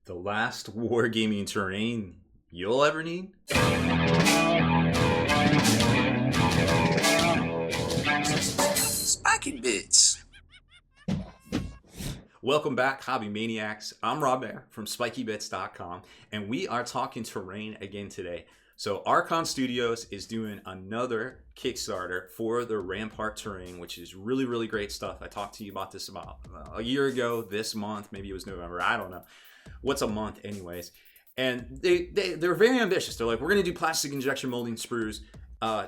The last wargaming terrain you'll ever need? Spiking bits. Welcome back, Hobby Maniacs. I'm Baer from SpikyBits.com, and we are talking terrain again today. So Archon Studios is doing another Kickstarter for the Rampart terrain, which is really great stuff. I talked to you about this about a year ago, this month, maybe it was November, I don't know. What's a month anyways? And they're very ambitious. They're like, we're going to do plastic injection molding sprues,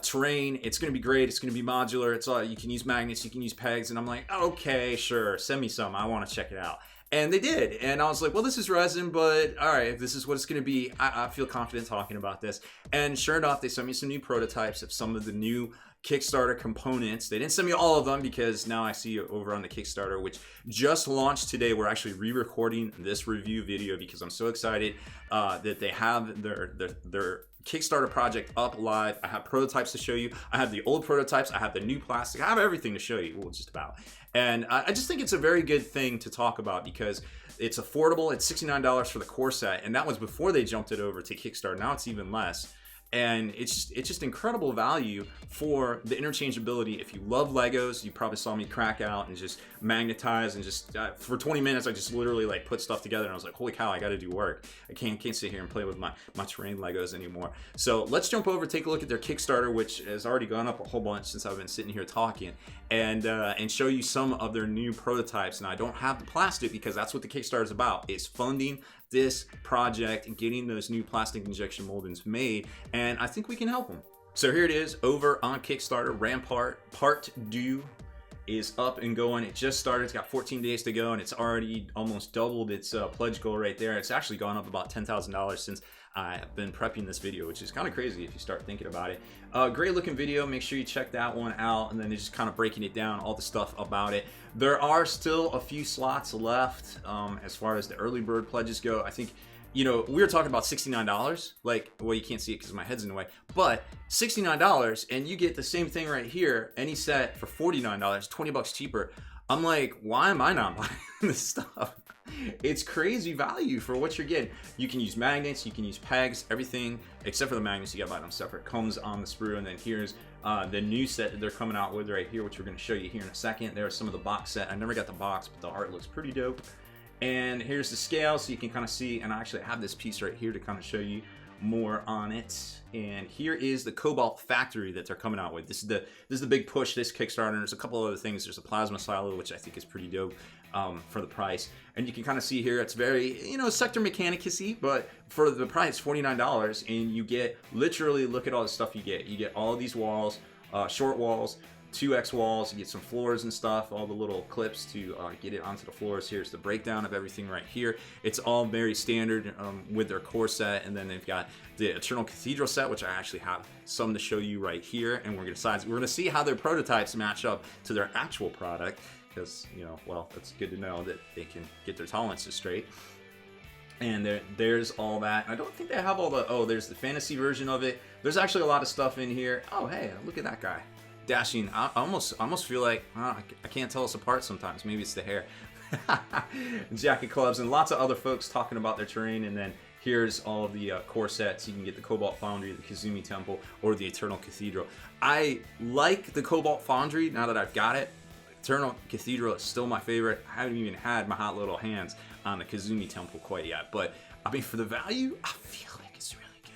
terrain. It's going to be great. It's going to be modular. It's all, you can use magnets, you can use pegs. And I'm like, okay, sure. Send me some. I want to check it out. And they did. And I was like, well, this is resin, but all right, if this is what it's going to be, I feel confident talking about this. And sure enough, they sent me some new prototypes of some of the new Kickstarter components. They didn't send me all of them because now I see over on the Kickstarter, which just launched today. We're actually re-recording this review video because I'm so excited that they have their Kickstarter project up live. I have prototypes to show you. I have the old prototypes. I have the new plastic. I have everything to show you. Well, just about. And I just think it's a very good thing to talk about because it's affordable. It's $69 for the core set, and that was before they jumped it over to Kickstarter. Now it's even less. And it's just incredible value for the interchangeability. If you love Legos, you probably saw me crack out and just magnetize and just for 20 minutes I just literally like put stuff together and I was like, holy cow, I got to do work. I can't sit here and play with my terrain Legos anymore. So let's jump over, take a look at their Kickstarter, which has already gone up a whole bunch since I've been sitting here talking, and show you some of their new prototypes. And I don't have the plastic because that's what the Kickstarter is about. It's funding this project and getting those new plastic injection moldings made, and I think we can help them. So here it is over on Kickstarter. Rampart Part 2 is up and going. It just started. It's got 14 days to go, and it's already almost doubled its pledge goal right there. It's actually gone up about $10,000 since I've been prepping this video, which is kind of crazy if you start thinking about it. Great looking video. Make sure you check that one out, and then they're just kind of breaking it down, all the stuff about it. There are still a few slots left as far as the early bird pledges go. I think, you know, we were talking about $69. Like, well, you can't see it because my head's in the way, but $69, and you get the same thing right here, any set for $49, $20 cheaper. I'm like, why am I not buying this stuff? It's crazy value for what you're getting. You can use magnets, you can use pegs, everything except for the magnets, you gotta buy them separate. Comes on the sprue, and then here's the new set that they're coming out with right here, which we're gonna show you here in a second. There's some of the box set. I never got the box, but the art looks pretty dope. And here's the scale, so you can kind of see, and I actually have this piece right here to kind of show you more on it. And here is the Cobalt factory that they're coming out with. This is the big push, this Kickstarter. And there's a couple other things. There's a plasma silo, which I think is pretty dope for the price. And you can kind of see here, it's very, you know, Sector Mechanicus-y, but for the price, $49, and you get literally, look at all the stuff you get. You get all of these walls, short walls, 2x walls, you get some floors and stuff, all the little clips to get it onto the floors. Here's the breakdown of everything right here. It's all very standard with their core set, and then they've got the Eternal Cathedral set, which I actually have some to show you right here, and we're gonna see how their prototypes match up to their actual product, because, you know, well, that's good to know that they can get their tolerances straight. And there's all that. I don't think they have all the, oh, there's the fantasy version of it. There's actually a lot of stuff in here. Oh, hey, look at that guy. Dashing. I almost feel like I can't tell us apart sometimes. Maybe it's the hair. Jacket clubs and lots of other folks talking about their terrain. And then here's all of the core sets. You can get the Cobalt Foundry, the Kazumi Temple, or the Eternal Cathedral. I like the Cobalt Foundry now that I've got it. Eternal Cathedral is still my favorite. I haven't even had my hot little hands on the Kazumi Temple quite yet. But I mean, for the value, I feel like it's really good.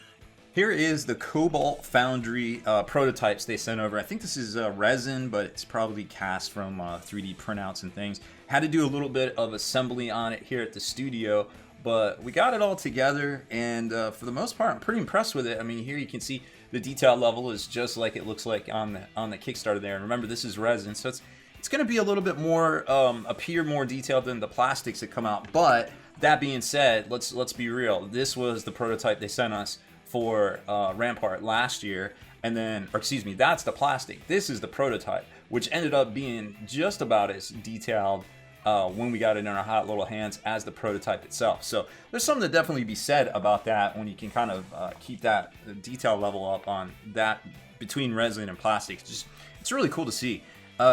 Here is the Cobalt Foundry prototypes they sent over. I think this is resin, but it's probably cast from 3D printouts and things. Had to do a little bit of assembly on it here at the studio, but we got it all together, and for the most part, I'm pretty impressed with it. I mean, here you can see the detail level is just like it looks like on the Kickstarter there. And remember, this is resin, so it's going to be a little bit more appear more detailed than the plastics that come out. But that being said, let's be real. This was the prototype they sent us for Rampart last year, and then, or excuse me, that's the plastic. This is the prototype, which ended up being just about as detailed when we got it in our hot little hands as the prototype itself. So there's something to definitely be said about that when you can kind of keep that detail level up on that between resin and plastic. It's really cool to see.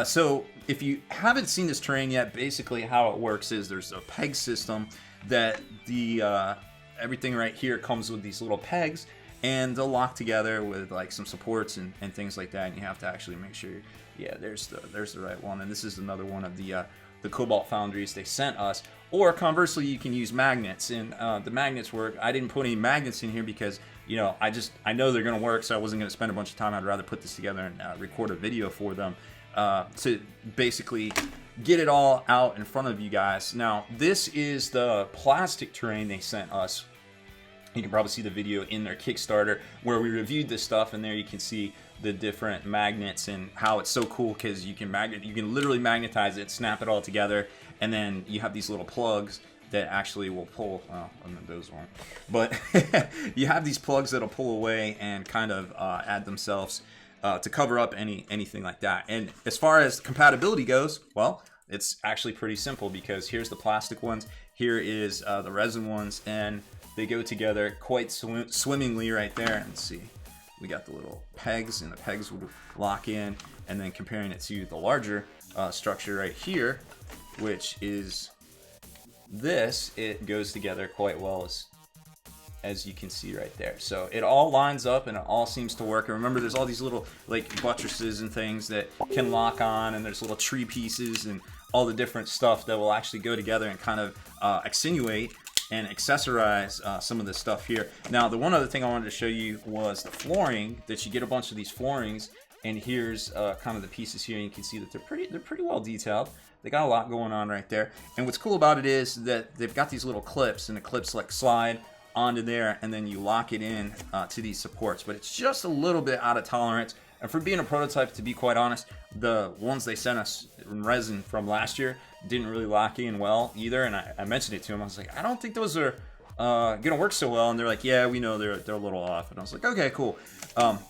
So if you haven't seen this terrain yet, basically how it works is there's a peg system that the everything right here comes with these little pegs, and they'll lock together with like some supports and things like that. And you have to actually make sure, yeah, there's the right one. And this is another one of the Cobalt foundries they sent us. Or conversely, you can use magnets, and the magnets work. I didn't put any magnets in here because, you know, I know they're gonna work, so I wasn't gonna spend a bunch of time. I'd rather put this together and record a video for them to basically get it all out in front of you guys. Now, this is the plastic terrain they sent us. You can probably see the video in their Kickstarter where we reviewed this stuff, and there you can see the different magnets and how it's so cool because you can literally magnetize it, snap it all together, and then you have these little plugs that actually will pull. Well, I mean, those won't, but you have these plugs that'll pull away and kind of add themselves to cover up anything like that. And as far as compatibility goes, well, it's actually pretty simple because here's the plastic ones, here is the resin ones, and they go together quite swimmingly right there. And see, we got the little pegs, and the pegs will lock in. And then comparing it to the larger structure right here, which is this, it goes together quite well as you can see right there. So it all lines up and it all seems to work. And remember, there's all these little like buttresses and things that can lock on, and there's little tree pieces and all the different stuff that will actually go together and kind of accentuate and accessorize some of this stuff here. Now, the one other thing I wanted to show you was the flooring, that you get a bunch of these floorings, and here's kind of the pieces here, and you can see that they're pretty well detailed. They got a lot going on right there. And what's cool about it is that they've got these little clips, and the clips like slide onto there, and then you lock it in to these supports. But it's just a little bit out of tolerance. And for being a prototype, to be quite honest, the ones they sent us in resin from last year didn't really lock in well either. And I mentioned it to them. I was like, I don't think those are gonna work so well. And they're like, yeah, we know they're a little off. And I was like, okay, cool.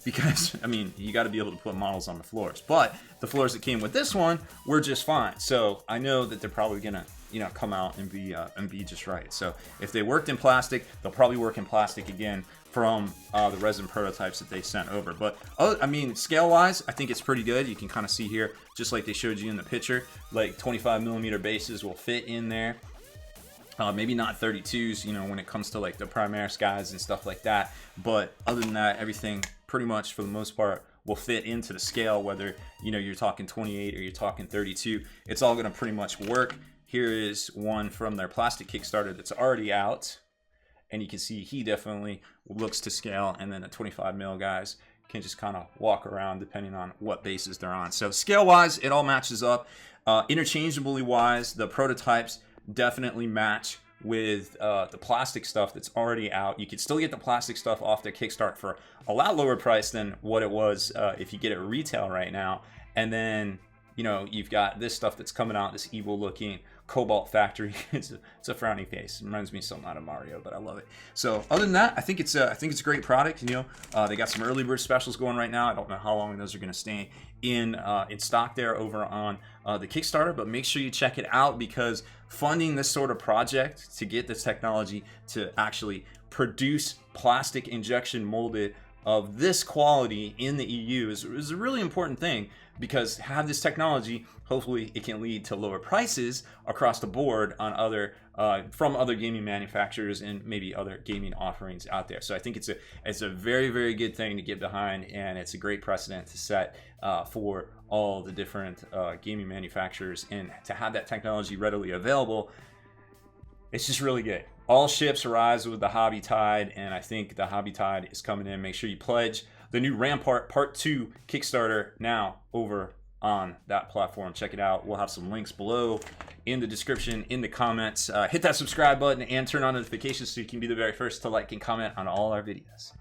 Because I mean, you got to be able to put models on the floors, but the floors that came with this one were just fine. So I know that they're probably gonna, you know, come out and be just right. So if they worked in plastic, they'll probably work in plastic again from the resin prototypes that they sent over. But I mean, scale wise, I think it's pretty good. You can kind of see here, just like they showed you in the picture, like 25mm bases will fit in there. Maybe not 32s, you know, when it comes to like the Primaris guys and stuff like that. But other than that, everything pretty much for the most part will fit into the scale, whether, you know, you're talking 28 or you're talking 32. It's all going to pretty much work. Here is one from their plastic Kickstarter that's already out, and you can see he definitely looks to scale, and then the 25mm guys can just kind of walk around depending on what bases they're on. So scale wise, it all matches up. Interchangeably wise, the prototypes definitely match with the plastic stuff that's already out. You could still get the plastic stuff off their Kickstarter for a lot lower price than what it was if you get it retail right now. And then, you know, you've got this stuff that's coming out, this evil looking Cobalt factory. It's a frowny face. It reminds me of something out of Mario, but I love it. So other than that, I think it's a great product. You know, they got some early bird specials going right now. I don't know how long those are going to stay in stock there over on the Kickstarter, but make sure you check it out, because funding this sort of project to get this technology to actually produce plastic injection molded of this quality in the EU is a really important thing, because have this technology, hopefully it can lead to lower prices across the board on other from other gaming manufacturers and maybe other gaming offerings out there. So I think it's a very, very good thing to get behind, and it's a great precedent to set for all the different gaming manufacturers, and to have that technology readily available. It's just really good. All ships rise with the hobby tide, and I think the hobby tide is coming in. Make sure you pledge the new Rampart Part 2 Kickstarter now over on that platform. Check it out. We'll have some links below in the description, in the comments. Hit that subscribe button and turn on notifications so you can be the very first to like and comment on all our videos.